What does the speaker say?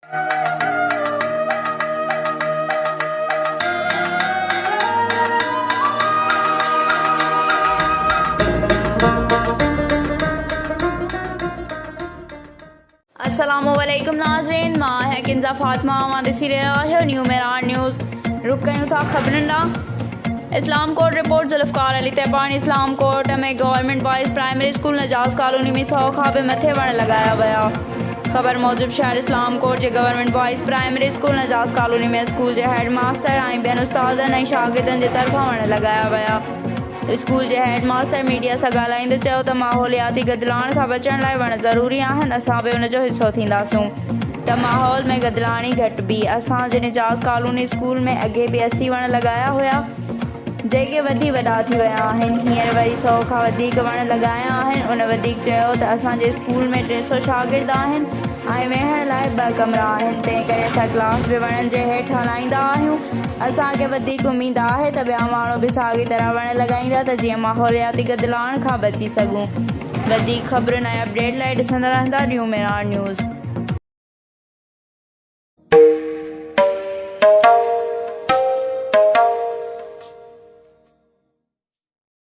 अस्सलामुअलैकुम नाज़रीन, मां है किंजा फातिमा आवाज़ सी रहा है न्यू मेरान न्यूज़। रुक गई था खबरन Islamkot report Zulfiqar Ali Taibani Islamkot में गवर्नमेंट बॉयज़ प्राइमरी स्कूल नजाज कॉलोनी में 100 खाबे मथे वण लगाया गया। खबर मौजूद शहर इस्लाम कोर्ट के गवर्नमेंट बॉयज़ प्राइमरी स्कूल नजाज कॉलोनी में स्कूल के हेड मास्टर ऐं ॿियनि उस्तादनि ऐं शागिर्दनि जे तरफ़ां वण लगाया विया। स्कूल के हेड मास्टर मीडिया से ॻाल्हाईंदे चयो त माहौलियाती गदिलाण खां बचण लाइ वण ज़रूरी आहिनि। असां बि उन जो हिसो थींदासूं त माहौल में गदिलाणी घटि बि। असांजे निजाज़ कॉलोनी स्कूल में अॻे बि 80 वण लगाया हुआ जेके वधी वॾा थी विया आहिनि। हींअर वरी 100 खां वधीक वण लगाया आहिनि। उन वधीक चयो त असांजे स्कूल में 300 शागिर्द आहिनि ऐं वेहण लाइ 2 कमरा आहिनि। तंहिं करे असां क्लास बि वणनि जे हेठि हलाईंदा आहियूं। असांखे वधीक उमेद आहे त ॿिया माण्हू बि साॻी तरह वण लॻाईंदा त जीअं माहौलियाती गदिलाण खां बची सघूं। वधीक ख़बरुनि ऐं अपडेट लाइ ॾिसंदा रहंदा न्यू मेरान न्यूज़।